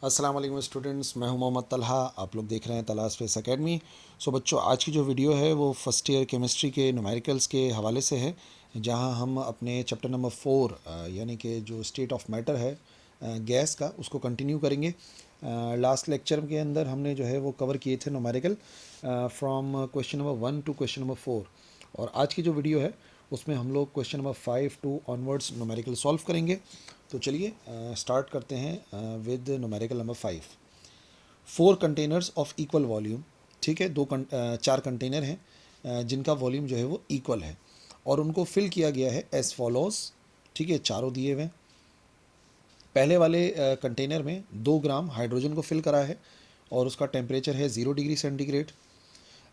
अस्सलाम वालेकुम स्टूडेंट्स, मैं हूं मोहम्मद तलहा। आप लोग देख रहे हैं तलहा स्पेस एकेडमी। सो बच्चों, आज की जो वीडियो है वो फर्स्ट ईयर केमिस्ट्री के न्यूमेरिकल्स के हवाले से है, जहां हम अपने चैप्टर नंबर 4 यानी कि जो स्टेट ऑफ मैटर है गैस का, उसको कंटिन्यू करेंगे। लास्ट लेक्चर के अंदर हमने जो है वो कवर किए थे numerical from question number 1 to question number 4, और आज की जो वीडियो है उसमें हम लोग question number 5 to onwards numerical solve करेंगे। तो चलिए स्टार्ट करते हैं with numerical number 5। 4 containers of equal volume. ठीक है, चार कंटेनर हैं जिनका वॉल्यूम जो है वो इक्वल है, और उनको फिल किया गया है एज फॉलोज। ठीक है, चारों दिए हुए हैं। पहले वाले कंटेनर में 2 ग्राम हाइड्रोजन को फिल करा है और उसका टेम्परेचर है 0 डिग्री सेंटीग्रेड।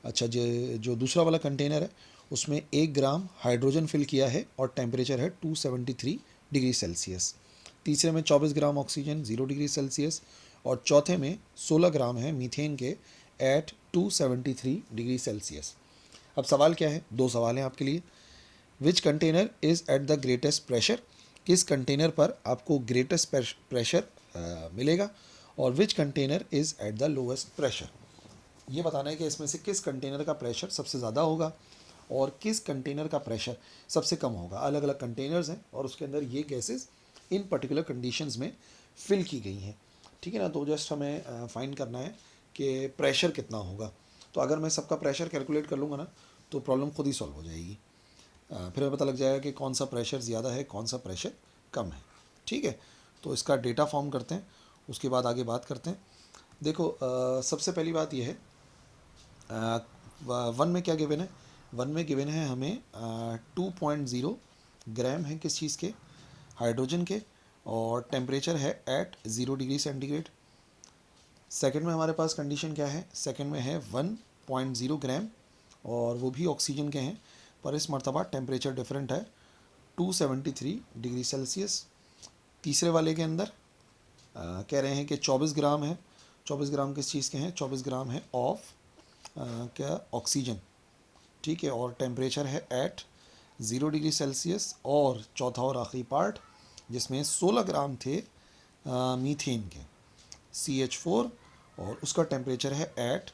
अच्छा, जो दूसरा वाला कंटेनर है उसमें 1 ग्राम हाइड्रोजन फिल किया है और टेम्परेचर है 273 डिग्री सेल्सियस। तीसरे में 24 ग्राम ऑक्सीजन 0 डिग्री सेल्सियस, और चौथे में 16 ग्राम है मीथेन के एट 273 डिग्री सेल्सियस। अब सवाल क्या है? 2 सवाल हैं आपके लिए। Which container is at the greatest pressure? किस कंटेनर पर आपको ग्रेटेस्ट प्रेशर मिलेगा, और which container is at the lowest pressure? ये बताना है कि इसमें से किस कंटेनर का प्रेशर सबसे ज़्यादा होगा और किस कंटेनर का प्रेशर सबसे कम होगा। अलग अलग कंटेनर्स हैं और उसके अंदर ये गैसेस इन पर्टिकुलर कंडीशंस में फिल की गई हैं। ठीक है ना, तो जस्ट हमें फाइंड करना है कि प्रेशर कितना होगा। तो अगर मैं सबका प्रेशर कैलकुलेट कर लूँगा ना, तो प्रॉब्लम खुद ही सॉल्व हो जाएगी। फिर हमें पता लग जाएगा कि कौन सा प्रेशर ज़्यादा है, कौन सा प्रेशर कम है। ठीक है, तो इसका डेटा फॉर्म करते हैं, उसके बाद आगे बात करते हैं। देखो, सबसे पहली बात यह है, वन में क्या गिवन है? वन में गिवन है हमें 2.0 ग्राम है किस चीज़ के? हाइड्रोजन के, और टेम्परेचर है एट 0 डिग्री सेंटीग्रेड। सेकंड में हमारे पास कंडीशन क्या है? सेकंड में है 1.0 ग्राम, और वो भी ऑक्सीजन के हैं, पर इस मरतबा टेम्परेचर डिफरेंट है 273 डिग्री सेल्सियस। तीसरे वाले के अंदर कह रहे हैं कि 24 ग्राम है। 24 ग्राम किस चीज़ के हैं? 24 ग्राम है ऑफ क्या? ऑक्सीजन। ठीक है, और टेम्परेचर है एट 0 डिग्री सेल्सियस। और चौथा और आखिरी पार्ट जिसमें 16 ग्राम थे मीथेन के CH4, और उसका टेम्परेचर है एट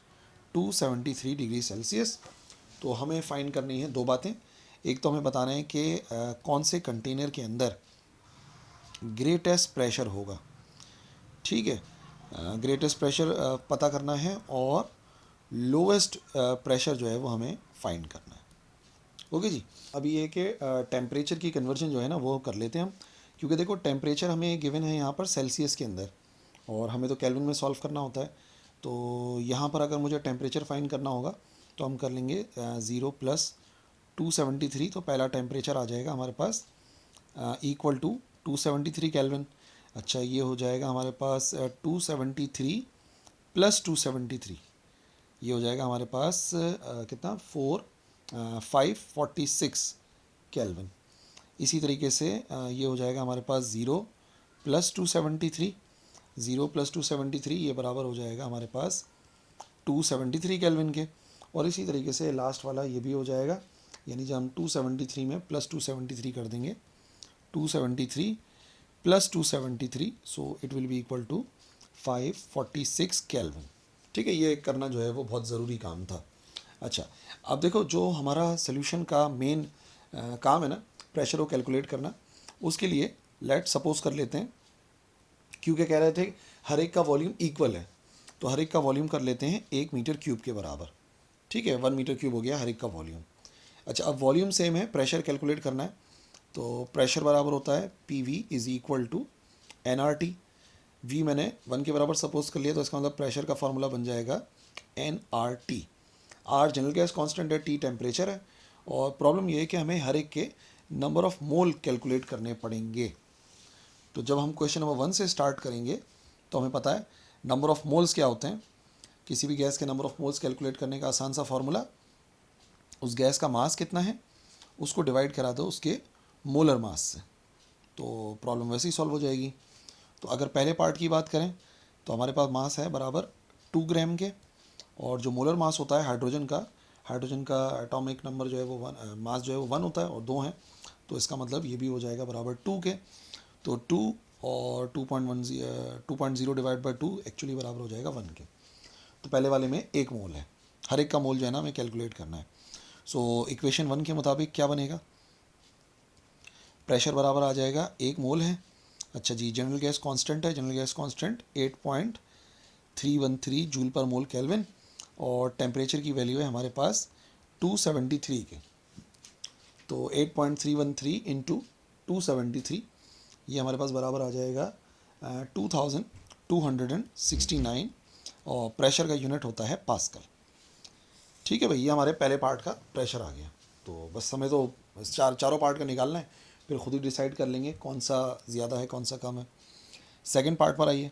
273 डिग्री सेल्सियस। तो हमें फाइंड करनी है 2 बातें। एक तो हमें बताना है कि कौन से कंटेनर के अंदर ग्रेटेस्ट प्रेशर होगा। ठीक है, ग्रेटेस्ट प्रेशर पता करना है, और लोवेस्ट प्रेशर जो है वो हमें फाइंड करना है। ओके जी। अभी ये कि टेम्परेचर की कन्वर्जन जो है ना वो कर लेते हैं हम, क्योंकि देखो टेम्परेचर हमें गिवन है यहाँ पर सेल्सियस के अंदर, और हमें तो केल्विन में सॉल्व करना होता है। तो यहाँ पर अगर मुझे टेम्परेचर फाइंड करना होगा तो हम कर लेंगे 0 प्लस 273। तो पहला टेम्परेचर आ जाएगा हमारे पास इक्वल टू 273 केल्विन। अच्छा, ये हो जाएगा हमारे पास 273 प्लस 273, ये हो जाएगा हमारे पास कितना? 546 केल्विन। इसी तरीके से ये हो जाएगा हमारे पास 0 प्लस 273, 0 प्लस 273 ये बराबर हो जाएगा हमारे पास 273 केल्विन के। और इसी तरीके से लास्ट वाला ये भी हो जाएगा, यानी जब हम 273 में प्लस 273 कर देंगे, 273 plus 273, so it will be equal to 546 kelvin. ठीक है, ये करना जो है वो बहुत ज़रूरी काम था। अच्छा, अब देखो, जो हमारा सोल्यूशन का मेन काम है ना, प्रेशर को कैलकुलेट करना, उसके लिए लेट सपोज कर लेते हैं, क्योंकि कह रहे थे हर एक का वॉल्यूम इक्वल है, तो हर एक का वॉल्यूम कर लेते हैं 1 मीटर क्यूब के बराबर। ठीक है, 1 मीटर क्यूब हो गया हर एक का वॉल्यूम। अच्छा, अब वॉल्यूम सेम है, प्रेशर कैलकुलेट करना है, तो प्रेशर बराबर होता है PV is equal to NRT। V मैंने 1 के बराबर सपोज कर लिया, तो इसका मतलब प्रेशर का फार्मूला बन जाएगा NRT। R general gas constant है, T टेम्परेचर है, और प्रॉब्लम ये है कि हमें हर एक के नंबर ऑफ़ मोल कैलकुलेट करने पड़ेंगे। तो जब हम क्वेश्चन नंबर 1 से स्टार्ट करेंगे तो हमें पता है नंबर ऑफ़ मोल्स क्या होते हैं। किसी भी गैस के नंबर ऑफ़ मोल्स कैलकुलेट करने का आसान सा फार्मूला, उस गैस का मास कितना है उसको डिवाइड करा दो उसके मोलर मास से, तो प्रॉब्लम वैसे ही सॉल्व हो जाएगी। तो अगर पहले पार्ट की बात करें तो हमारे पास मास है बराबर 2 ग्राम के, और जो मोलर मास होता है हाइड्रोजन का एटॉमिक नंबर जो है वो मास जो है वो 1 होता है, और 2 हैं, तो इसका मतलब ये भी हो जाएगा बराबर 2 के। तो 2 और 2.0 डिवाइड बाई 2 एक्चुअली बराबर हो जाएगा 1 के। तो पहले वाले में 1 मोल है, हर एक का मोल जो है ना हमें कैलकुलेट करना है। सो इक्वेशन 1 के मुताबिक क्या बनेगा, प्रेशर बराबर आ जाएगा 1 मोल है। अच्छा जी, जनरल गैस कांस्टेंट है, जनरल गैस कांस्टेंट 8.313 जूल पर मोल केल्विन, और टेम्परेचर की वैल्यू है हमारे पास 273 के। तो 8.313 इंटू 273, ये हमारे पास बराबर आ जाएगा 2269, और प्रेशर का यूनिट होता है पास्कल। ठीक है भाई, ये हमारे पहले पार्ट का प्रेशर आ गया। तो बस हमें तो चारों पार्ट का निकालना है, फिर खुद ही डिसाइड कर लेंगे कौन सा ज़्यादा है कौन सा कम है। सेकंड पार्ट पर आइए।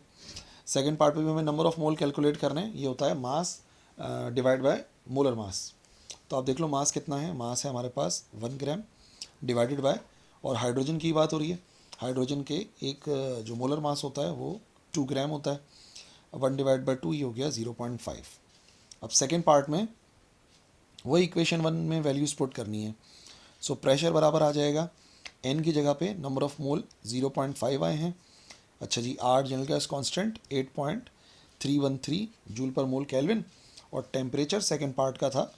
सेकंड पार्ट पे भी हमें नंबर ऑफ़ मोल कैलकुलेट करना है। ये होता है mass divide by molar mass. तो आप देख लो मास कितना है, मास है हमारे पास 1 ग्राम डिवाइडेड बाय, और हाइड्रोजन की बात हो रही है, हाइड्रोजन के एक जो मोलर मास होता है वो 2 ग्राम होता है। 1 डिवाइड बाई 2 ये हो गया 0.5। अब सेकेंड पार्ट में वही इक्वेशन 1 में वैल्यूज पुट करनी है। सो प्रेशर बराबर आ जाएगा n की जगह पे नंबर ऑफ़ मोल 0.5 आए हैं। अच्छा जी, R general gas constant 8.313 joule पर मोल केल्विन, और टेम्परेचर सेकंड पार्ट का था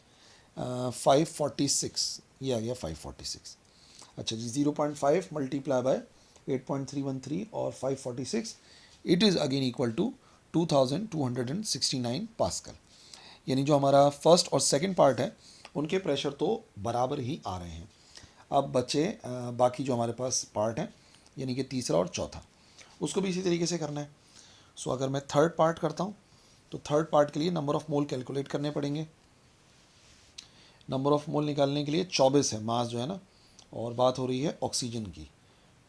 546, ये आ गया 546। अच्छा जी, 0.5 मल्टीप्लाई बाय 8.313 और 546, it is again equal to 2269 pascal. यानी जो हमारा फर्स्ट और सेकंड पार्ट है उनके प्रेशर तो बराबर ही आ रहे हैं। अब बचे बाकी जो हमारे पास पार्ट हैं, यानी कि तीसरा और चौथा, उसको भी इसी तरीके से करना है। सो अगर मैं थर्ड पार्ट करता हूँ तो थर्ड पार्ट के लिए नंबर ऑफ़ मोल कैलकुलेट करने पड़ेंगे। नंबर ऑफ़ मोल निकालने के लिए 24 है मास जो है ना, और बात हो रही है ऑक्सीजन की।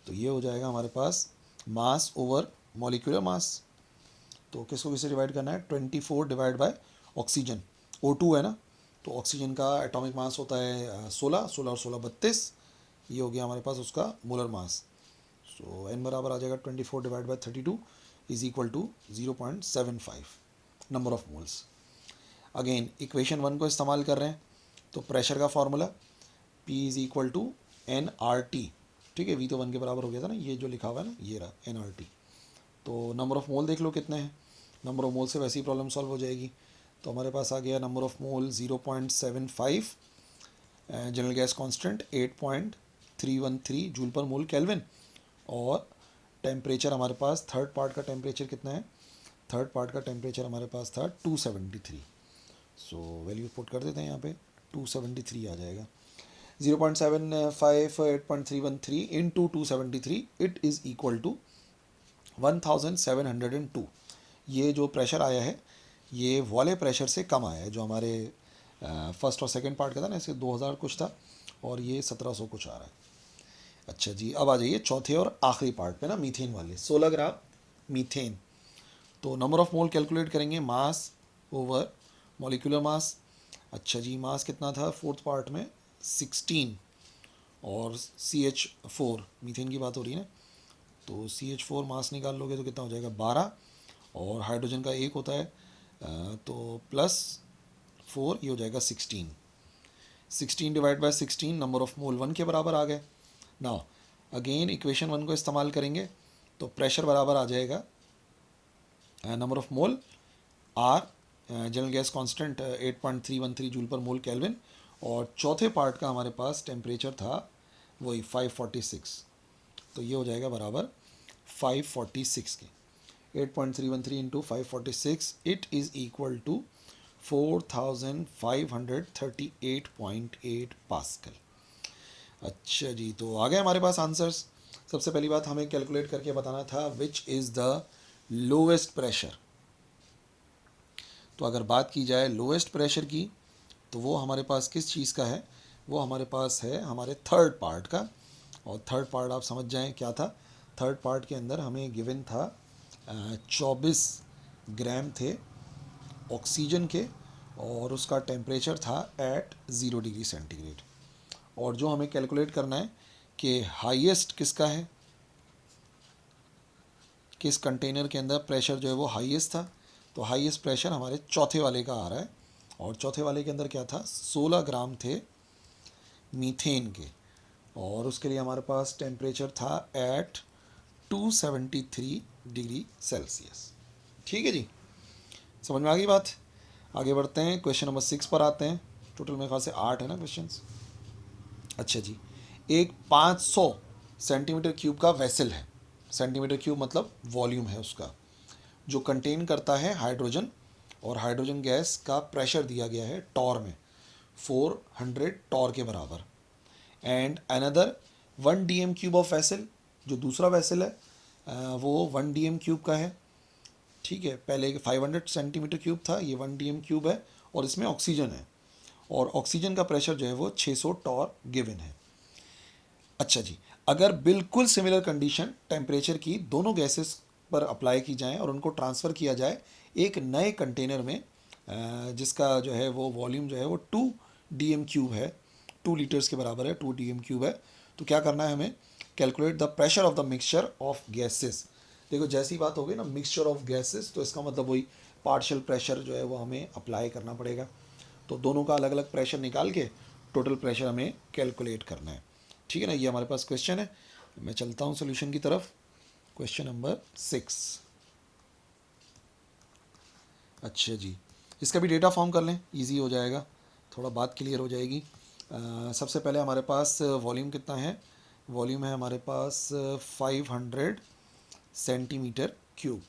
तो ये हो जाएगा हमारे पास मास ओवर मॉलिक्यूलर मास। तो किसको किससे डिवाइड करना है, 24 डिवाइड बाय ऑक्सीजन, O2 है ना, तो ऑक्सीजन का एटॉमिक मास होता है 16, 16 और 16 32, ये हो गया हमारे पास उसका मोलर मास। सो n बराबर आ जाएगा 24 divide by 32 is equal to 0.75 number of moles. Again equation 1 को इस्तेमाल कर रहे हैं, तो प्रेशर का formula P is equal to nRT। ठीक है, V तो 1 के बराबर हो गया था ना, ये जो लिखा हुआ है ना ये रहा nRT। तो नंबर ऑफ़ मोल देख लो कितने हैं, नंबर ऑफ़ मोल से वैसी प्रॉब्लम सॉल्व हो जाएगी। तो हमारे पास आ गया number of mole 0.75, general gas constant 8.313 joule पर मोल केल्विन, और टेम्परेचर हमारे पास थर्ड पार्ट का टेम्परेचर कितना है, थर्ड पार्ट का टेम्परेचर हमारे पास था 273। सो वैल्यू पुट कर देते हैं यहाँ पे, 273 आ जाएगा। 0.75 8.313 into 273, it is equal to 1702। ये जो प्रेशर आया है ये वाले प्रेशर से कम आया है, जो हमारे फर्स्ट और सेकंड पार्ट का था ना, इससे 2000 कुछ था और ये 1700 कुछ आ रहा है। अच्छा जी, अब आ जाइए चौथे और आखिरी पार्ट पे ना, मीथेन वाले 16 ग्राम मीथेन। तो नंबर ऑफ़ मोल कैलकुलेट करेंगे, मास ओवर मॉलिक्यूलर मास। अच्छा जी, मास कितना था फोर्थ पार्ट में 16, और CH4 मीथेन की बात हो रही है ना, तो CH4 मास निकाल लोगे तो कितना हो जाएगा 12, और हाइड्रोजन का एक होता है तो +4, ये हो जाएगा 16। 16 डिवाइड बाय 16 नंबर ऑफ़ मोल 1 के बराबर आ गए। नाउ अगेन इक्वेशन 1 को इस्तेमाल करेंगे तो प्रेशर बराबर आ जाएगा number of mole R general gas constant 8.313 joule पर मोल केल्विन, और चौथे पार्ट का हमारे पास टेम्परेचर था वही 546, तो ये हो जाएगा बराबर 546 के। 8.313 into 546, it is equal to 4538.8 pascal. अच्छा जी, तो आ गए हमारे पास आंसर्स। सबसे पहली बात हमें कैलकुलेट करके बताना था which is the lowest pressure. तो अगर बात की जाए लोवेस्ट प्रेशर की, तो वो हमारे पास किस चीज़ का है, वो हमारे पास है हमारे थर्ड पार्ट का। और थर्ड पार्ट आप समझ जाएं क्या था, थर्ड पार्ट के अंदर हमें गिवन था 24 ग्राम थे ऑक्सीजन के, और उसका टेम्परेचर था एट 0 डिग्री सेंटीग्रेड। और जो हमें कैलकुलेट करना है कि हाईएस्ट किसका है, किस कंटेनर के अंदर प्रेशर जो है वो हाईएस्ट था, तो हाईएस्ट प्रेशर हमारे चौथे वाले का आ रहा है। और चौथे वाले के अंदर क्या था, 16 ग्राम थे मीथेन के, और उसके लिए हमारे पास टेम्परेचर था एट 273 डिग्री सेल्सियस। ठीक है जी, समझ में आ गई बात। आगे बढ़ते हैं, क्वेश्चन नंबर 6 पर आते हैं। टोटल मेरे ख्याल से 8 है ना क्वेश्चंस। अच्छा जी, एक 500 सेंटीमीटर क्यूब का वेसल है। सेंटीमीटर क्यूब मतलब वॉल्यूम है उसका, जो कंटेन करता है हाइड्रोजन, और हाइड्रोजन गैस का प्रेशर दिया गया है टॉर में 400 टॉर के बराबर। And another 1 dm cube of vessel, जो दूसरा वेसल है वो 1 डीएम क्यूब का है। ठीक है, पहले 500 सेंटीमीटर क्यूब था, ये 1 डीएम क्यूब है और इसमें ऑक्सीजन है, और ऑक्सीजन का प्रेशर जो है वो 600 टॉर गिवन है। अच्छा जी, अगर बिल्कुल सिमिलर कंडीशन टेम्परेचर की दोनों गैसेस पर अप्लाई की जाए और उनको ट्रांसफ़र किया जाए एक नए कंटेनर में, जिसका जो है वो वॉल्यूम जो है वो 2 डीएम क्यूब है, 2 लीटर्स के बराबर है, 2 डीएम क्यूब है, तो क्या करना है हमें? Calculate the pressure of the mixture of gases. देखो जैसी बात हो गई ना मिक्सचर ऑफ गैसेस, तो इसका मतलब वही पार्शियल प्रेशर जो है वो हमें अप्लाई करना पड़ेगा। तो दोनों का अलग अलग प्रेशर निकाल के टोटल प्रेशर हमें कैलकुलेट करना है। ठीक है ना, ये हमारे पास क्वेश्चन है। मैं चलता हूँ सोल्यूशन की तरफ। Question number 6। अच्छा जी, इसका भी डेटा फॉर्म कर लें, इजी हो जाएगा, थोड़ा बात क्लियर हो जाएगी। सबसे पहले हमारे पास वॉल्यूम कितना है? वॉल्यूम है हमारे पास 500 सेंटीमीटर क्यूब,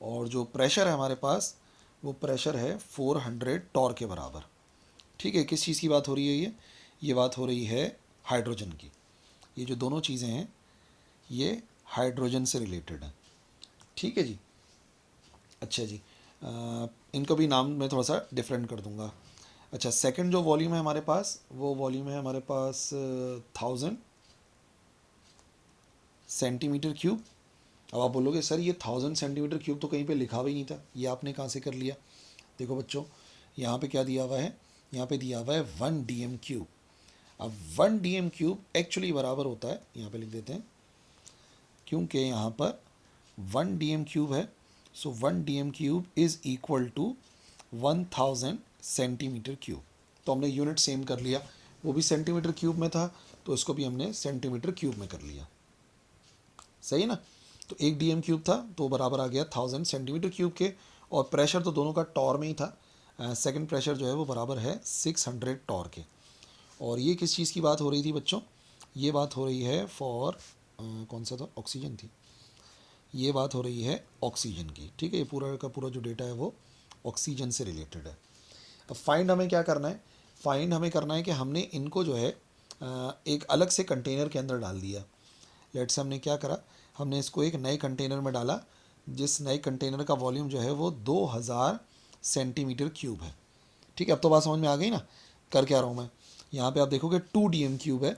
और जो प्रेशर है हमारे पास वो प्रेशर है 400 टॉर के बराबर। ठीक है, किस चीज़ की बात हो रही है? ये बात हो रही है हाइड्रोजन की। ये जो दोनों चीज़ें हैं ये हाइड्रोजन से रिलेटेड हैं। ठीक है जी। अच्छा जी, इनको भी नाम मैं थोड़ा सा डिफरेंट कर दूंगा। अच्छा, सेकंड जो वॉल्यूम है हमारे पास, वो वॉल्यूम है हमारे पास 1000 सेंटीमीटर क्यूब। अब आप बोलोगे सर ये 1000 सेंटीमीटर क्यूब तो कहीं पे लिखा हुआ ही नहीं था, ये आपने कहाँ से कर लिया? देखो बच्चों, यहाँ पे क्या दिया हुआ है? यहाँ पे दिया हुआ है 1 डीएम क्यूब। अब 1 डीएम क्यूब एक्चुअली बराबर होता है, यहाँ पे लिख देते हैं, क्योंकि यहाँ पर 1 डीएम क्यूब है, so 1 dm cube is equal to 1000 centimetre cube. तो हमने यूनिट सेम कर लिया, वो भी सेंटीमीटर क्यूब में था तो इसको भी हमने सेंटीमीटर क्यूब में कर लिया। सही है ना? तो 1 डीएम क्यूब था तो बराबर आ गया 1000 सेंटीमीटर क्यूब के, और प्रेशर तो दोनों का टॉर में ही था। सेकंड प्रेशर जो है वो बराबर है 600 टॉर के। और ये किस चीज़ की बात हो रही थी बच्चों? ये बात हो रही है फॉर कौन सा था? ऑक्सीजन थी। ये बात हो रही है ऑक्सीजन की। ठीक है, ये पूरा का पूरा जो डेटा है वो ऑक्सीजन से रिलेटेड है। अब फाइंड हमें क्या करना है? फाइंड हमें करना है कि हमने इनको जो है एक अलग से कंटेनर के अंदर डाल दिया। लेट से हमने क्या करा, हमने इसको एक नए कंटेनर में डाला, जिस नए कंटेनर का वॉल्यूम जो है वो 2000 सेंटीमीटर क्यूब है। ठीक है, अब तो बात समझ में आ गई ना कर क्या रहा हूँ मैं? यहाँ पे आप देखोगे 2 डीएम क्यूब है,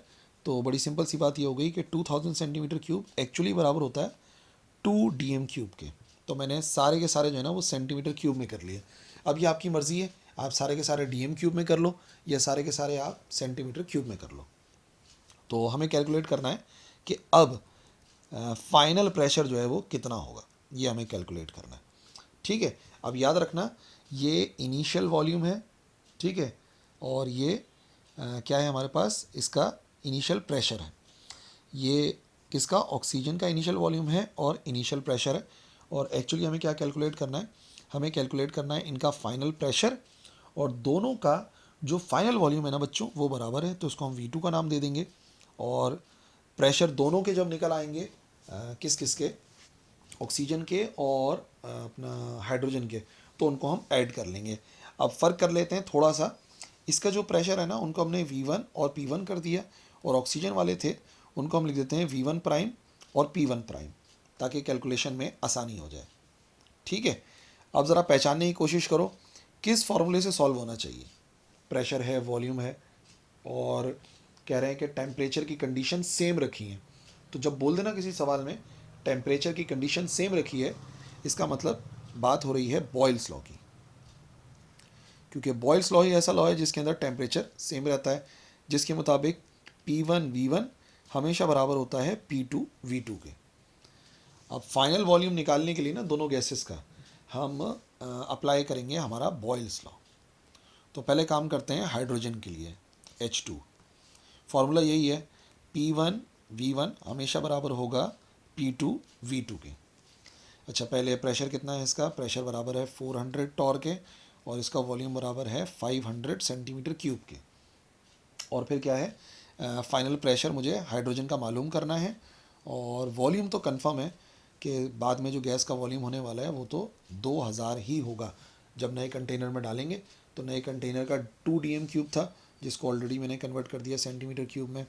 तो बड़ी सिंपल सी बात ये हो गई कि 2000 सेंटीमीटर क्यूब एक्चुअली बराबर होता है 2 डीएम क्यूब के। तो मैंने सारे के सारे जो है ना वो सेंटीमीटर क्यूब में कर लिए। अब ये आपकी मर्ज़ी है, आप सारे के सारे डीएम क्यूब में कर लो या सारे के सारे आप सेंटीमीटर क्यूब में कर लो। तो हमें कैलकुलेट करना है कि अब फाइनल प्रेशर जो है वो कितना होगा, ये हमें कैलकुलेट करना है। ठीक है, अब याद रखना ये इनिशियल वॉल्यूम है। ठीक है, और ये क्या है हमारे पास? इसका इनिशियल प्रेशर है। ये किसका? ऑक्सीजन का इनिशियल वॉल्यूम है और इनिशियल प्रेशर है। और एक्चुअली हमें क्या कैलकुलेट करना है? हमें कैलकुलेट करना है इनका फाइनल प्रेशर, और दोनों का जो फाइनल वॉल्यूम है ना बच्चों वो बराबर है, तो उसको हम V2 का नाम दे देंगे। और प्रेशर दोनों के जब निकल आएंगे, किस किस के? ऑक्सीजन के और अपना हाइड्रोजन के, तो उनको हम ऐड कर लेंगे। अब फ़र्क कर लेते हैं थोड़ा सा। इसका जो प्रेशर है ना उनको हमने V1 और P1 कर दिया, और ऑक्सीजन वाले थे उनको हम लिख देते हैं V1 प्राइम और P1 प्राइम, ताकि कैलकुलेशन में आसानी हो जाए। ठीक है, अब ज़रा पहचानने की कोशिश करो किस फॉर्मूले से सॉल्व होना चाहिए। प्रेशर है, वॉल्यूम है, और कह रहे हैं कि टेम्परेचर की कंडीशन सेम रखी है। तो जब बोल देना किसी सवाल में टेम्परेचर की कंडीशन सेम रखी है, इसका मतलब बात हो रही है बॉयल्स लॉ की, क्योंकि बॉयल्स लॉ ही ऐसा लॉ है जिसके अंदर टेम्परेचर सेम रहता है, जिसके मुताबिक P1 V1 हमेशा बराबर होता है P2 V2 के। अब फाइनल वॉल्यूम निकालने के लिए ना दोनों गैसेस का हम अप्लाई करेंगे हमारा बॉयल्स लॉ। तो पहले काम करते हैं हाइड्रोजन के लिए, H2। फार्मूला यही है, P1 V1 हमेशा बराबर होगा P2V2 के। अच्छा, पहले प्रेशर कितना है इसका, प्रेशर बराबर है 400 टॉर के और इसका वॉल्यूम बराबर है 500 सेंटीमीटर क्यूब के। और फिर क्या है, फाइनल प्रेशर मुझे हाइड्रोजन का मालूम करना है और वॉल्यूम तो कंफर्म है कि बाद में जो गैस का वॉल्यूम होने वाला है वो तो 2000 ही होगा। जब नए कंटेनर में डालेंगे तो नए कंटेनर का 2 dm³ था जिसको ऑलरेडी मैंने कन्वर्ट कर दिया सेंटीमीटर क्यूब में।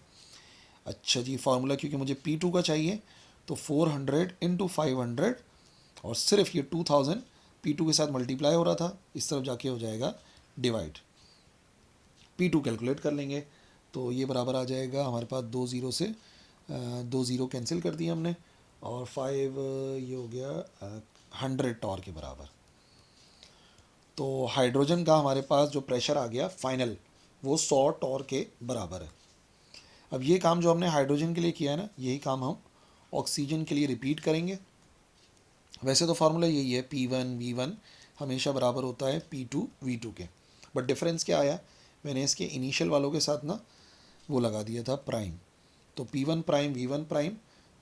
अच्छा जी, फार्मूला क्योंकि मुझे P2 का चाहिए तो 400 इंटू 500 और सिर्फ ये 2000 P2 के साथ मल्टीप्लाई हो रहा था, इस तरफ जाके हो जाएगा डिवाइड। P2 कैलकुलेट कर लेंगे तो ये बराबर आ जाएगा हमारे पास 2 ज़ीरो से 2 ज़ीरो कैंसिल कर दिया हमने और 5 ये हो गया 100 टॉर के बराबर। तो हाइड्रोजन का हमारे पास जो प्रेशर आ गया फाइनल वो 100 टॉर के बराबर है। अब ये काम जो हमने हाइड्रोजन के लिए किया है ना, यही काम हम ऑक्सीजन के लिए रिपीट करेंगे। वैसे तो फार्मूला यही है, P1V1 हमेशा बराबर होता है P2V2 के, बट डिफरेंस क्या आया, मैंने इसके इनिशियल वालों के साथ ना वो लगा दिया था प्राइम। तो P1 prime V1 prime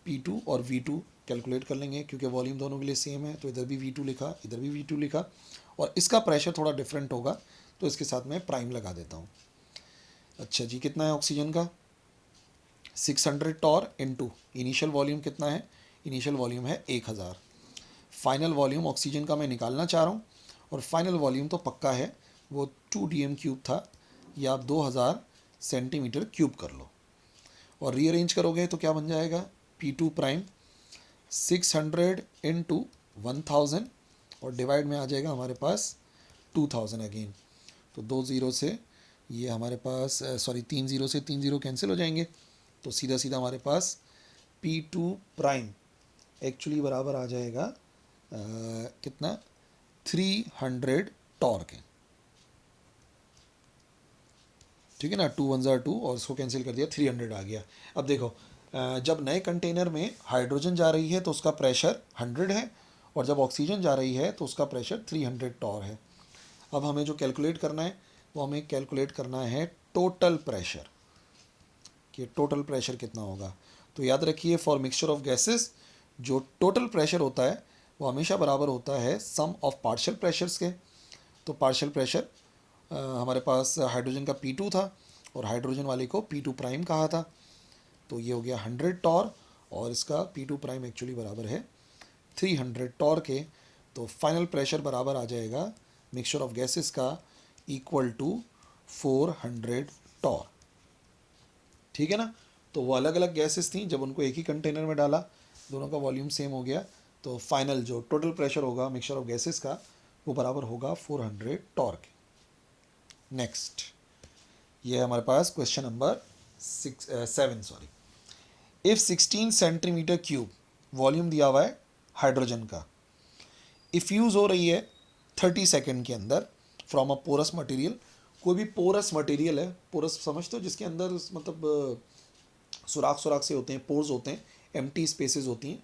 P2 और V2 कैलकुलेट कर लेंगे क्योंकि वॉल्यूम दोनों के लिए सेम है, तो इधर भी V2 लिखा इधर भी V2 लिखा और इसका प्रेशर थोड़ा डिफरेंट होगा तो इसके साथ मैं प्राइम लगा देता हूँ। अच्छा जी, कितना है ऑक्सीजन का 600 टॉर इंटू इनिशियल वॉल्यूम कितना है, इनिशियल वॉल्यूम है 1000। फाइनल वॉल्यूम ऑक्सीजन का मैं निकालना चाह रहा हूँ और फाइनल वॉल्यूम तो पक्का है, वो 2 dm³ था, या आप 2000 सेंटीमीटर क्यूब कर लो और रीअरेंज करोगे तो क्या बन जाएगा, P2 प्राइम 600 इंटू 1000 और डिवाइड में आ जाएगा हमारे पास 2000 अगेन। तो 2 ज़ीरो से ये हमारे पास सॉरी 3 ज़ीरो से 3 ज़ीरो कैंसिल हो जाएंगे तो सीधा सीधा हमारे पास P2 प्राइम एक्चुअली बराबर आ जाएगा कितना 300 टॉर के। ठीक है ना, 2 1 ज़ा 2 और इसको कैंसिल कर दिया 300 आ गया। अब देखो जब नए कंटेनर में हाइड्रोजन जा रही है तो उसका प्रेशर 100 है और जब ऑक्सीजन जा रही है तो उसका प्रेशर 300 टॉर है। अब हमें जो कैलकुलेट करना है वो हमें कैलकुलेट करना है टोटल प्रेशर, कि टोटल प्रेशर कितना होगा। तो याद रखिए फॉर मिक्सचर ऑफ गैसेस जो टोटल प्रेशर होता है वो हमेशा बराबर होता है सम ऑफ पार्शियल प्रेशर्स के। तो पार्शियल प्रेशर हमारे पास हाइड्रोजन का P2 था और हाइड्रोजन वाले को P2 प्राइम कहा था, तो ये हो गया 100 टॉर और इसका P2 प्राइम एक्चुअली बराबर है 300 टॉर के। तो फाइनल प्रेशर बराबर आ जाएगा मिक्सचर ऑफ गैसेस का इक्वल टू 400 टॉर। ठीक है ना, तो वो अलग अलग गैसेस थी, जब उनको एक ही कंटेनर में डाला दोनों का वॉल्यूम सेम हो गया तो फाइनल जो टोटल प्रेशर होगा मिक्सचर ऑफ गैसेस का वो बराबर होगा 400 टॉर के। नेक्स्ट ये है हमारे पास question number 7 sorry. If 16 centimetre cube volume दिया हुआ है हाइड्रोजन का, इफ्यूज़ हो रही है 30 सेकेंड के अंदर फ्रॉम अ पोरस मटेरियल। कोई भी पोरस मटेरियल है, पोरस समझते हो जिसके अंदर मतलब सुराख सुराख से होते हैं, पोर्स होते हैं, एम्प्टी स्पेसेस होती हैं,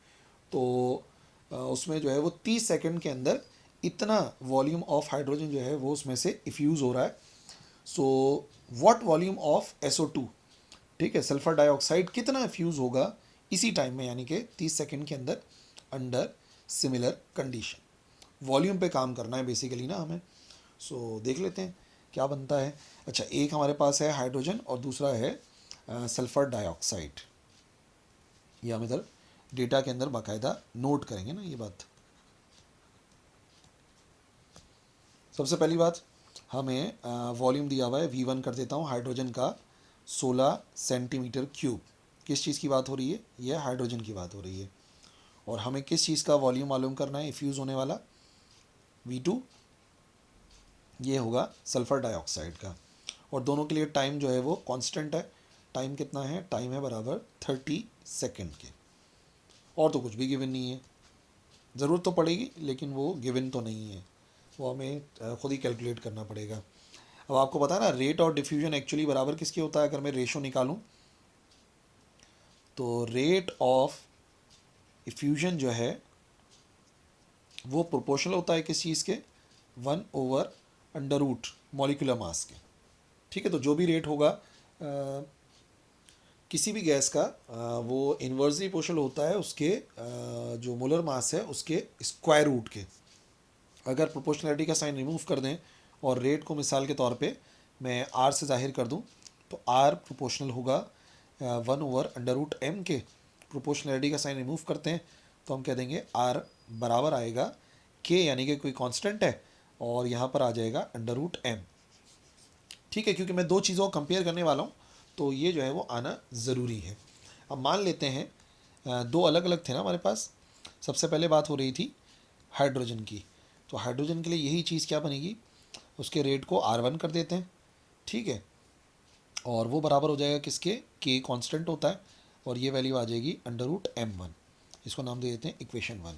तो उसमें जो है वो 30 सेकेंड के अंदर इतना वॉल्यूम ऑफ हाइड्रोजन जो है वो उसमें से इफ्यूज़ हो रहा है। So what volume of SO2, ठीक है, सल्फर डाइऑक्साइड कितना इफ्यूज़ होगा इसी टाइम में, यानी कि 30 सेकेंड के अंदर अंडर सिमिलर कंडीशन। वॉल्यूम पे काम करना है बेसिकली ना हमें। सो देख लेते हैं क्या बनता है। अच्छा, एक हमारे पास है हाइड्रोजन और दूसरा है सल्फर डाइऑक्साइड। ये हम इधर डेटा के अंदर बाकायदा नोट करेंगे ना ये बात। सबसे पहली बात हमें वॉल्यूम दिया हुआ है V1 कर देता हूँ हाइड्रोजन का 16 सेंटीमीटर क्यूब। किस चीज़ की बात हो रही है, यह हाइड्रोजन की बात हो रही है। और हमें किस चीज़ का वॉल्यूम मालूम करना है इफ्यूज़ होने वाला, V2, ये होगा सल्फ़र डाइऑक्साइड का। और दोनों के लिए टाइम जो है वो कांस्टेंट है। टाइम कितना है, टाइम है बराबर 30 सेकेंड के। और तो कुछ भी गिवन नहीं है, ज़रूरत तो पड़ेगी लेकिन वो गिवन तो नहीं है, वो हमें खुद ही कैलकुलेट करना पड़ेगा। अब आपको पता है ना रेट और डिफ्यूजन एक्चुअली बराबर किसके होता है, अगर मैं रेशो निकालूं तो रेट ऑफ इफ्यूजन जो है वो प्रोपोर्शनल होता है किस चीज़ के, 1/√मॉलिक्यूलर मास के। ठीक है, तो जो भी रेट होगा किसी भी गैस का वो इन्वर्सली प्रोपोर्शनल होता है उसके जो मोलर मास है उसके स्क्वायर रूट के। अगर प्रोपोर्शनैलिटी का साइन रिमूव कर दें और रेट को मिसाल के तौर पे मैं आर से जाहिर कर दूं, तो आर प्रोपोर्शनल होगा 1/√m के। प्रोपोर्शनैलिटी का साइन रिमूव करते हैं तो हम कह देंगे आर बराबर आएगा के, यानी कि कोई कांस्टेंट है, और यहाँ पर आ जाएगा √m। ठीक है, क्योंकि मैं दो चीज़ों को कंपेयर करने वाला हूँ तो ये जो है वो आना ज़रूरी है। अब मान लेते हैं दो अलग अलग थे ना हमारे पास। सबसे पहले बात हो रही थी हाइड्रोजन की, तो हाइड्रोजन के लिए यही चीज़ क्या बनेगी, उसके रेट को R1 कर देते हैं। ठीक है, और वो बराबर हो जाएगा किसके, के कांस्टेंट होता है, और ये वैल्यू आ जाएगी √m1। इसको नाम दे देते हैं इक्वेशन 1।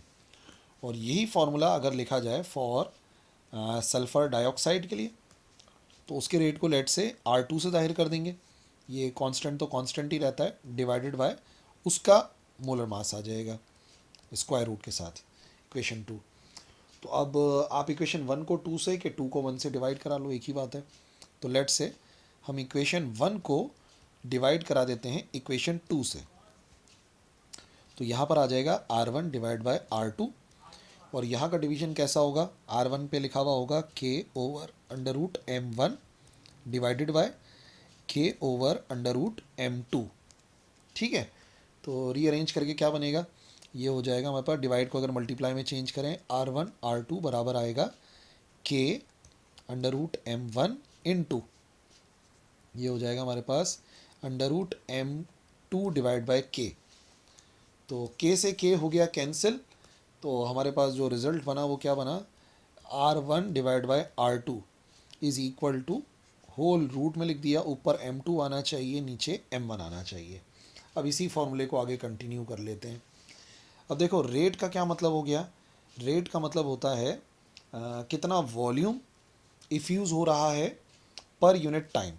और यही फार्मूला अगर लिखा जाए फॉर सल्फ़र डाइऑक्साइड के लिए, तो उसके रेट को लेट से R2 से जाहिर कर देंगे। ये कांस्टेंट तो कांस्टेंट ही रहता है, डिवाइडेड बाय उसका मोलर मास आ जाएगा स्क्वायर रूट के साथ, इक्वेशन 2। तो अब आप इक्वेशन 1 को 2 से, कि 2 को 1 से डिवाइड करा लो, एक ही बात है। तो लेट से हम इक्वेशन 1 को डिवाइड करा देते हैं इक्वेशन 2 से, तो यहाँ पर आ जाएगा R1 डिवाइड बाय R2। और यहाँ का डिवीजन कैसा होगा, R1 पे लिखा हुआ होगा k/√m1 डिवाइडेड बाय k/√m2। ठीक है, तो रीअरेंज करके क्या बनेगा, ये हो जाएगा हमारे पास, डिवाइड को अगर मल्टीप्लाई में चेंज करें, R1 R2 बराबर आएगा k/√m1 इंटू, ये हो जाएगा हमारे पास √m2 डिवाइड बाय k। तो k से k हो गया कैंसिल, तो हमारे पास जो रिज़ल्ट बना वो क्या बना, R1 divide by R2 is equal to, whole root में लिख दिया, ऊपर m2 आना चाहिए, नीचे m1 आना चाहिए। अब इसी फॉर्मूले को आगे कंटिन्यू कर लेते हैं। अब देखो रेट का क्या मतलब हो गया, रेट का मतलब होता है कितना वॉल्यूम इफ्यूज़ हो रहा है पर यूनिट टाइम।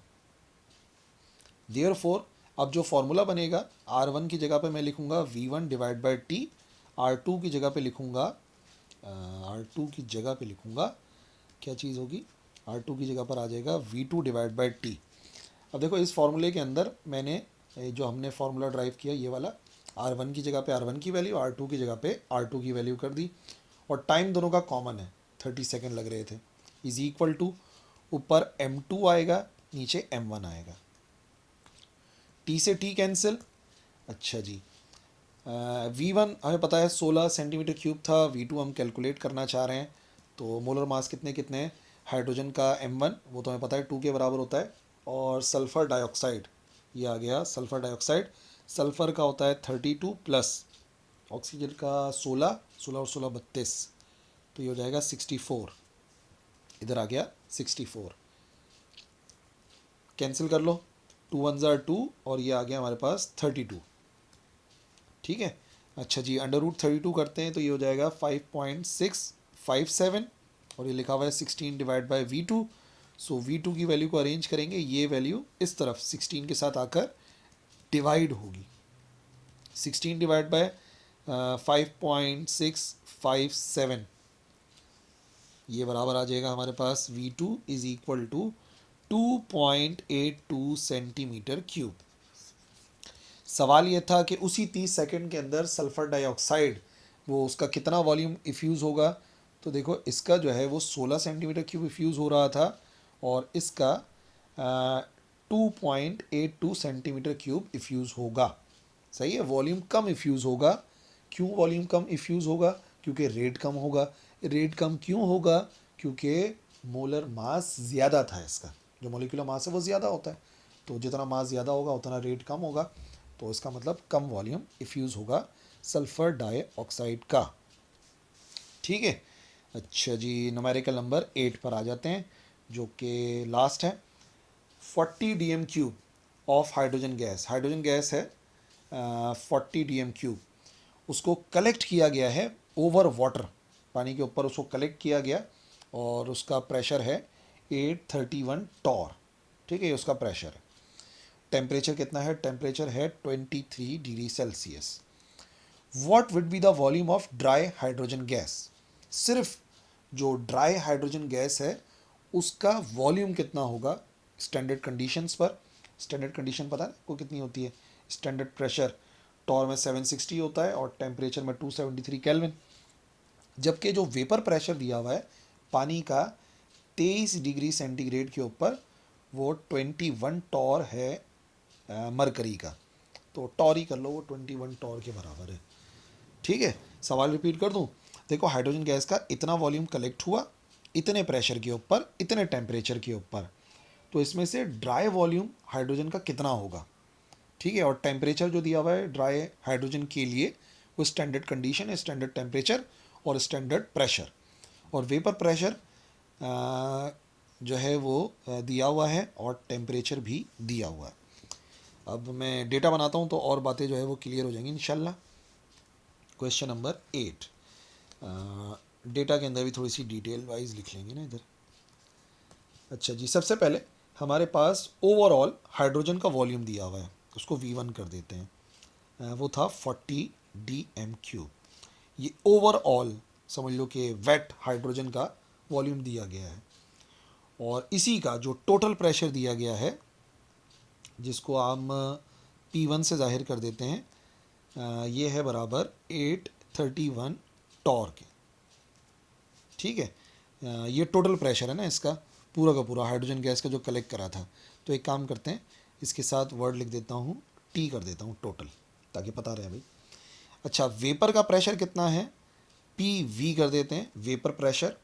देयरफॉर अब जो फॉर्मूला बनेगा, R1 की जगह पे मैं लिखूंगा V1 divide by T, R2 की जगह पे लिखूंगा R2 की जगह पे लिखूंगा क्या चीज़ होगी, R2 की जगह पर आ जाएगा V2 डिवाइड बाय टी। अब देखो इस फॉर्मूले के अंदर मैंने जो हमने फार्मूला ड्राइव किया ये वाला, R1 की जगह पे R1 की वैल्यू, R2 की जगह पे R2 की वैल्यू कर दी, और टाइम दोनों का कॉमन है, 30 सेकेंड लग रहे थे, इज इक्वल टू, ऊपर M2 आएगा, नीचे M1 आएगा, T से T कैंसिल। अच्छा जी, V1 हमें पता है 16 सेंटीमीटर क्यूब था, V2 हम कैलकुलेट करना चाह रहे हैं, तो मोलर मास कितने कितने हैं, हाइड्रोजन का M1 वो तो हमें पता है 2 के बराबर होता है, और सल्फ़र डाइऑक्साइड, ये आ गया सल्फ़र डाइऑक्साइड, सल्फ़र का होता है 32 प्लस ऑक्सीजन का 16, 16 और 16 32, तो ये हो जाएगा 64, इधर आ गया 64, कैंसिल कर लो, 2 1 ज़ार 2, और ये आ गया हमारे पास 32। ठीक है, अच्छा जी, √32 करते हैं तो ये हो जाएगा 5.657, और ये लिखा हुआ है 16 divide by V2। So V2 की वैल्यू को अरेंज करेंगे, ये वैल्यू इस तरफ 16 के साथ आकर डिवाइड होगी, 16 डिवाइड बाय 5.657, ये बराबर आ जाएगा हमारे पास V2 is equal to 2.82 centimetre cube. सवाल ये था कि उसी 30 सेकंड के अंदर सल्फ़र डाइऑक्साइड वो उसका कितना वॉल्यूम इफ्यूज़ होगा, तो देखो इसका जो है वो 16 सेंटीमीटर क्यूब इफ्यूज़ हो रहा था, और इसका 2.82 सेंटीमीटर क्यूब इफ्यूज़ होगा। सही है, वॉल्यूम कम इफ्यूज़ होगा। क्यों वॉल्यूम कम इफ्यूज़ होगा, क्योंकि रेट कम होगा। रेट कम क्यों होगा, क्योंकि मोलर मास ज़्यादा था, इसका जो मोलिकुलर मास है वो ज़्यादा होता है, तो जितना मास ज़्यादा होगा उतना रेट कम होगा, तो इसका मतलब कम वॉल्यूम इफ्यूज़ होगा सल्फ़र डाइऑक्साइड का। ठीक है, अच्छा जी, न्यूमेरिकल नंबर 8 पर आ जाते हैं, जो कि लास्ट है। 40 dm³ of hydrogen gas, hydrogen gas है 40 dm³, उसको कलेक्ट किया गया है ओवर वाटर, पानी के ऊपर उसको कलेक्ट किया गया, और उसका प्रेशर है 831 टॉर। ठीक है, ये उसका प्रेशर है। टेम्परेचर कितना है, टेम्परेचर है 23 degree Celsius. What would be the volume of dry hydrogen gas, सिर्फ जो ड्राई हाइड्रोजन गैस है उसका वॉल्यूम कितना होगा स्टैंडर्ड कंडीशंस पर। स्टैंडर्ड कंडीशन पता है आपको कितनी होती है, स्टैंडर्ड प्रेशर टॉर में 760 होता है और टेम्परेचर में 273 केल्विन। जबकि जो वेपर प्रेशर दिया हुआ है पानी का 23 डिग्री सेंटीग्रेड के ऊपर, वो 21 टॉर है मरकरी का। तो टॉर ही कर लो, वो 21 टॉर के बराबर है। ठीक है, सवाल रिपीट कर दूं। देखो, हाइड्रोजन गैस का इतना वॉल्यूम कलेक्ट हुआ इतने प्रेशर के ऊपर इतने टेम्परेचर के ऊपर, तो इसमें से ड्राई वॉल्यूम हाइड्रोजन का कितना होगा। ठीक है, और टेम्परेचर जो दिया हुआ है ड्राई हाइड्रोजन के लिए वो स्टैंडर्ड कंडीशन है, स्टैंडर्ड टेम्परेचर और स्टैंडर्ड प्रेशर। और वेपर प्रेशर जो है वो दिया हुआ है और टेम्परेचर भी दिया हुआ है। अब मैं डेटा बनाता हूँ तो और बातें जो है वो क्लियर हो जाएंगी इंशाल्लाह। क्वेश्चन नंबर 8, डेटा के अंदर भी थोड़ी सी डिटेल वाइज लिख लेंगे ना इधर। अच्छा जी, सबसे पहले हमारे पास ओवरऑल हाइड्रोजन का वॉल्यूम दिया हुआ है, उसको V1 कर देते हैं। वो था 40 DMQ। ये ओवरऑल समझ लो कि वेट हाइड्रोजन का वॉल्यूम दिया गया है। और इसी का जो टोटल प्रेशर दिया गया है, जिसको हम P1 से जाहिर कर देते हैं, ये है बराबर 831 टॉर के। ठीक है, ये टोटल प्रेशर है ना इसका, पूरा का पूरा हाइड्रोजन गैस का जो कलेक्ट करा था। तो एक काम करते हैं, इसके साथ वर्ड लिख देता हूँ, T कर देता हूँ टोटल, ताकि पता रहे भाई। अच्छा, वेपर का प्रेशर कितना है, PV कर देते हैं। वेपर प्रेशर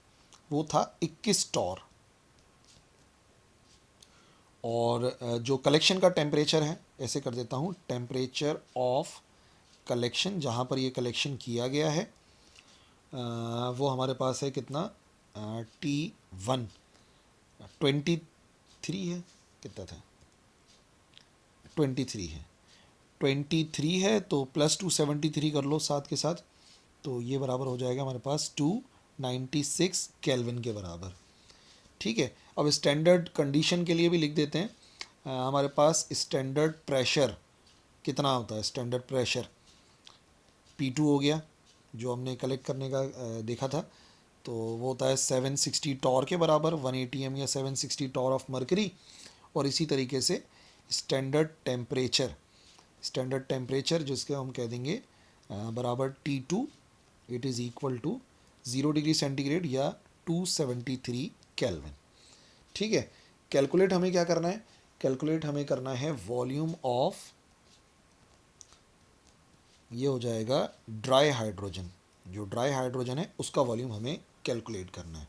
वो था 21 टॉर। और जो कलेक्शन का टेम्परेचर है, ऐसे कर देता हूँ, टेम्परेचर ऑफ कलेक्शन, जहाँ पर ये कलेक्शन किया गया है, वो हमारे पास है कितना, T1 23 है, कितना था, 23 है। 23 है तो प्लस 273 कर लो साथ के साथ, तो ये बराबर हो जाएगा हमारे पास 296 केल्विन के बराबर। ठीक है, अब स्टैंडर्ड कंडीशन के लिए भी लिख देते हैं। हमारे पास स्टैंडर्ड प्रेशर कितना होता है, स्टैंडर्ड प्रेशर P2 हो गया, जो हमने कलेक्ट करने का देखा था, तो वो होता है 760 टॉर के बराबर, 1 ATM या 760 टॉर ऑफ मरकरी। और इसी तरीके से स्टैंडर्ड टेम्परेचर जिसके हम कह देंगे बराबर T2, it is equal to 0 degree centigrade या 273 केल्विन। ठीक है, कैलकुलेट हमें क्या करना है, कैलकुलेट हमें करना है वॉल्यूम ऑफ, ये हो जाएगा ड्राई हाइड्रोजन, जो ड्राई हाइड्रोजन है उसका वॉल्यूम हमें कैलकुलेट करना है।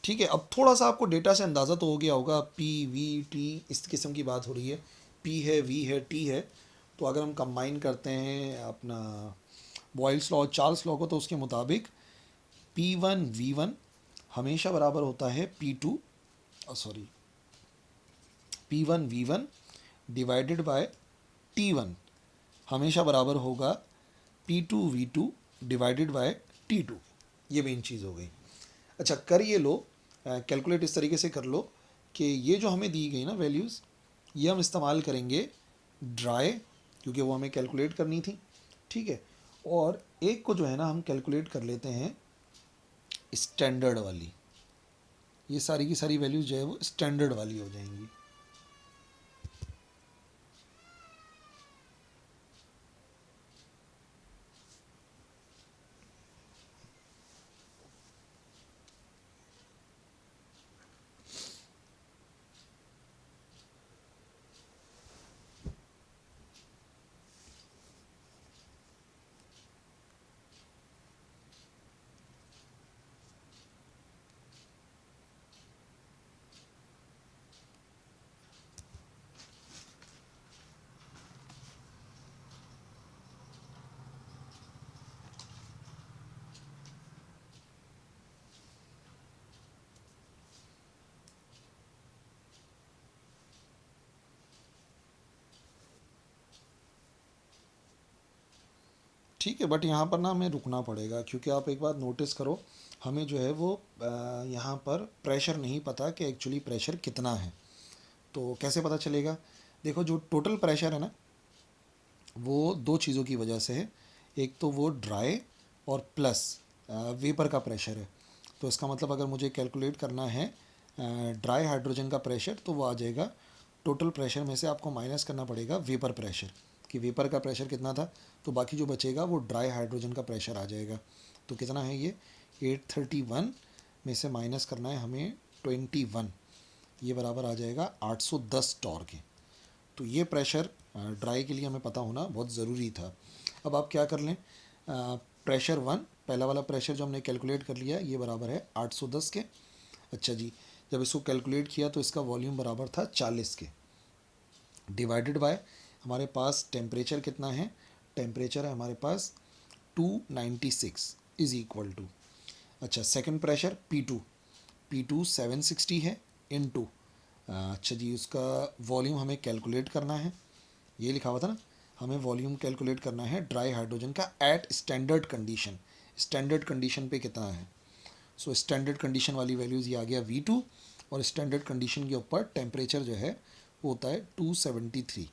ठीक है, अब थोड़ा सा आपको डेटा से अंदाज़ा तो हो गया होगा, PV T इस किस्म की बात हो रही है, P है, V है, T है। तो अगर हम कंबाइन करते हैं अपना बॉयल्स लॉ, चार्ल्स लॉ को, तो उसके मुताबिक P1 V1 हमेशा बराबर होता है P1 V1 divided by T1 हमेशा बराबर होगा P2 V2 divided by T2। ये मेन चीज़ हो गई। अच्छा, कर ये लो, कैलकुलेट इस तरीके से कर लो कि ये जो हमें दी गई ना वैल्यूज़, ये हम इस्तेमाल करेंगे ड्राई, क्योंकि वो हमें कैलकुलेट करनी थी। ठीक है, और एक को जो है ना हम कैलकुलेट कर लेते हैं स्टैंडर्ड वाली। ये सारी की सारी वैल्यूज़ जो है वो स्टैंडर्ड वाली हो जाएंगी। ठीक है, बट यहाँ पर ना हमें रुकना पड़ेगा, क्योंकि आप एक बात नोटिस करो, हमें जो है वो यहाँ पर प्रेशर नहीं पता कि एक्चुअली प्रेशर कितना है। तो कैसे पता चलेगा, देखो जो टोटल प्रेशर है ना, वो दो चीज़ों की वजह से है। एक तो वो ड्राई और प्लस वेपर का प्रेशर है। तो इसका मतलब अगर मुझे कैलकुलेट करना है ड्राई हाइड्रोजन का प्रेशर, तो वो आ जाएगा टोटल प्रेशर में से आपको माइनस करना पड़ेगा वेपर प्रेशर, कि वेपर का प्रेशर कितना था, तो बाकी जो बचेगा वो ड्राई हाइड्रोजन का प्रेशर आ जाएगा। तो कितना है ये 831 में से माइनस करना है हमें 21, ये बराबर आ जाएगा 810 टॉर के। तो ये प्रेशर ड्राई के लिए हमें पता होना बहुत ज़रूरी था। अब आप क्या कर लें, प्रेशर 1 पहला वाला प्रेशर जो हमने कैलकुलेट कर लिया ये बराबर है 810 के। अच्छा जी, जब इसको कैलकुलेट किया तो इसका वॉल्यूम बराबर था 40 के, डिवाइडेड बाय हमारे पास टेम्परेचर कितना है, टेम्परेचर है हमारे पास 296 इज़ इक्वल टू, अच्छा सेकंड प्रेशर P2 760 है इनटू, अच्छा जी उसका वॉल्यूम हमें कैलकुलेट करना है, ये लिखा हुआ था ना, हमें वॉल्यूम कैलकुलेट करना है ड्राई हाइड्रोजन का at standard condition, standard condition पे कितना है। सो स्टैंडर्ड कंडीशन वाली वैल्यूज़ ये आ गया V2, और स्टैंडर्ड कंडीशन के ऊपर टेम्परेचर जो है वो होता है 273।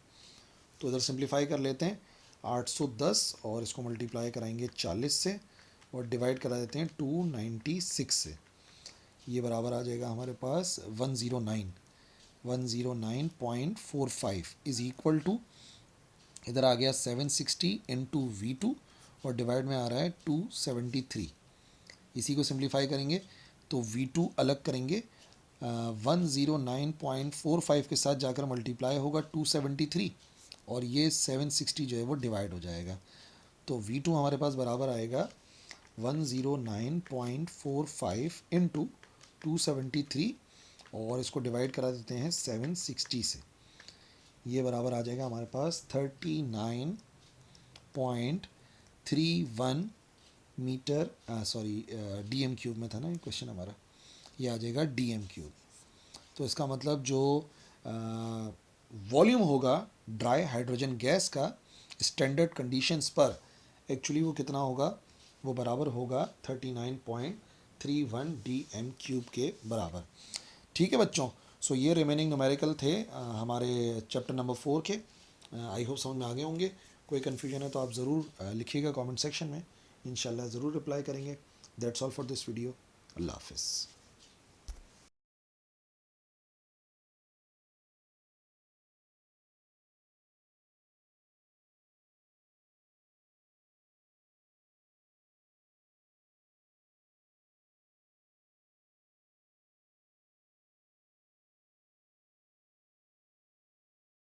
तो इधर सिंप्लीफाई कर लेते हैं, 810 और इसको मल्टीप्लाई कराएंगे 40 से और डिवाइड करा देते हैं 296 से, ये बराबर आ जाएगा हमारे पास 109.45 इज़ इक्वल टू, इधर आ गया 760 इंटू V2 और डिवाइड में आ रहा है 273। इसी को सिंप्लीफाई करेंगे तो V2 अलग करेंगे, 109.45 के साथ जाकर मल्टीप्लाई होगा 273 और ये 760 जो है वो डिवाइड हो जाएगा। तो V2 हमारे पास बराबर आएगा 109.45 इंटू 273 और इसको डिवाइड करा देते हैं 760 से, ये बराबर आ जाएगा हमारे पास 39.31 मीटर, सॉरी DM क्यूब में था ना ये क्वेश्चन हमारा, ये आ जाएगा DM क्यूब। तो इसका मतलब जो वॉल्यूम होगा ड्राई हाइड्रोजन गैस का स्टैंडर्ड कंडीशंस पर, एक्चुअली वो कितना होगा, वो बराबर होगा 39.31 DM क्यूब के बराबर। ठीक है बच्चों, सो ये रिमेनिंग न्यूमेरिकल थे हमारे चैप्टर नंबर 4 के। आई होप समझ में आ गए होंगे। कोई कन्फ्यूजन है तो आप ज़रूर लिखिएगा कमेंट सेक्शन में, इंशाल्लाह ज़रूर रिप्लाई करेंगे। That's all for this video. अल्लाह हाफिज़।